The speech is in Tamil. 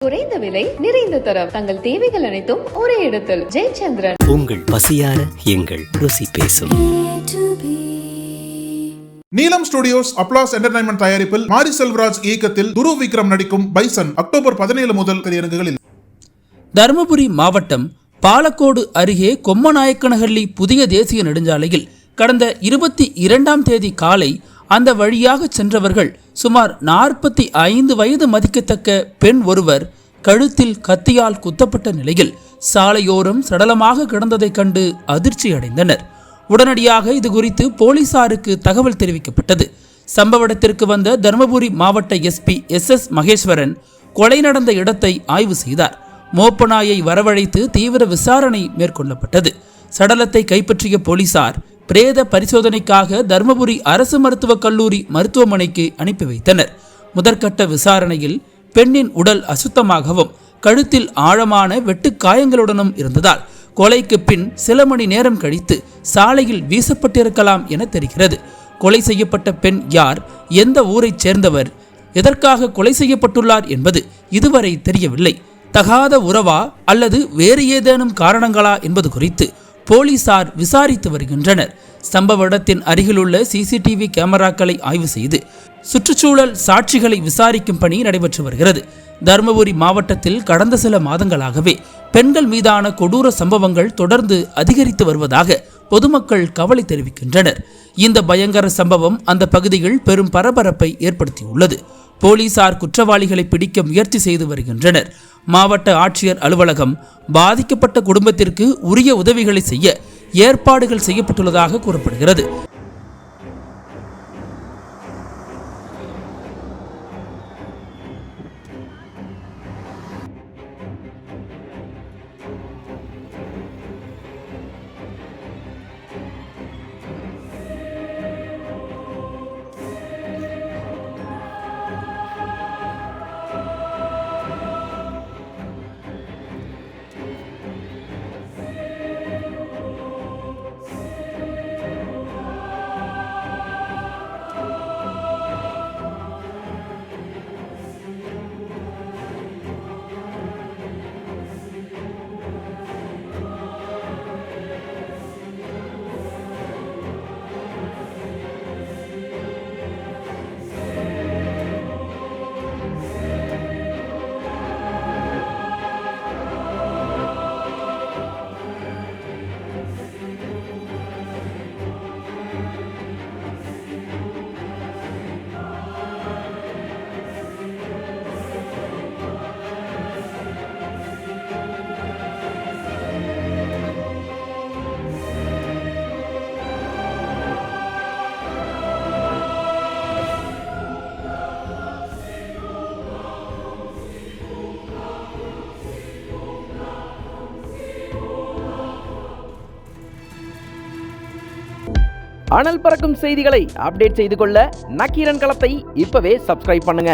குறைந்த விலை நிறைந்த தரம் தங்கள் தேவைகள் அனைத்தும் ஒரே இடத்தில். ஜெயச்சந்திரன். உங்கள் பசியார எங்கள் ருசி பேசும். நீலம் ஸ்டுடியோஸ் அப்ளாஸ் என்டர்டைன்மெண்ட் தயாரிப்பில் மாரி செல்வராஜ் இயக்கத்தில் துருவ் விக்ரம் நடிக்கும் பைசன் அக்டோபர் 17 முதல் திரையரங்குகளில். தருமபுரி மாவட்டம் பாலக்கோடு அருகே கொம்மநாயக்கனஹள்ளி புதிய தேசிய நெடுஞ்சாலையில் கடந்த 22ஆம் தேதி காலை அந்த வழியாக சென்றவர்கள் சுமார் 45 வயது மதிக்கத்தக்க பெண் ஒருவர் கழுத்தில் கத்தியால் குத்தப்பட்ட நிலையில் சாலையோரம் சடலமாக கிடந்ததைக் கண்டு அதிர்ச்சி அடைந்தனர். உடனடியாக இது குறித்து போலீசாருக்கு தகவல் தெரிவிக்கப்பட்டது. சம்பவ இடத்திற்கு வந்த தருமபுரி மாவட்ட எஸ்பி SS மகேஸ்வரன் கொலை நடந்த இடத்தை ஆய்வு செய்தார். மோப்பநாயை வரவழைத்து தீவிர விசாரணை மேற்கொள்ளப்பட்டது. சடலத்தை கைப்பற்றிய போலீசார் பிரேத பரிசோதனைக்காக தருமபுரி அரசு மருத்துவக் கல்லூரி மருத்துவமனைக்கு அனுப்பி வைத்தனர். முதற்கட்ட விசாரணையில் பெண்ணின் உடல் அசுத்தமாகவும் கழுத்தில் ஆழமான வெட்டு காயங்களுடனும் இருந்ததால் கொலைக்கு பின் சில மணி நேரம் கழித்து சாலையில் வீசப்பட்டிருக்கலாம் என தெரிகிறது. கொலை செய்யப்பட்ட பெண் யார், எந்த ஊரைச் சேர்ந்தவர், எதற்காக கொலை செய்யப்பட்டுள்ளார் என்பது இதுவரை தெரியவில்லை. தகாத உறவா அல்லது வேறு ஏதேனும் காரணங்களா என்பது குறித்து போலீசார் விசாரித்து வருகின்றனர். சம்பவ இடத்தின் அருகிலுள்ள CCTV கேமராக்களை ஆய்வு செய்து சுற்றுச்சூழல் சாட்சிகளை விசாரிக்கும் பணி நடைபெற்று வருகிறது. தருமபுரி மாவட்டத்தில் கடந்த சில மாதங்களாகவே பெண்கள் மீதான கொடூர சம்பவங்கள் தொடர்ந்து அதிகரித்து வருவதாக பொதுமக்கள் கவலை தெரிவிக்கின்றனர். இந்த பயங்கர சம்பவம் அந்த பகுதியில் பெரும் பரபரப்பை ஏற்படுத்தியுள்ளது. போலீசார் குற்றவாளிகளை பிடிக்க முயற்சி செய்து வருகின்றனர். மாவட்ட ஆட்சியர் அலுவலகம் பாதிக்கப்பட்ட குடும்பத்திற்கு உரிய உதவிகளை செய்ய ஏற்பாடுகள் செய்யப்பட்டுள்ளதாக கூறப்படுகிறது. அனல் பறக்கும் செய்திகளை அப்டேட் செய்து கொள்ள நக்கீரன் களத்தை இப்பவே சப்ஸ்கிரைப் பண்ணுங்க.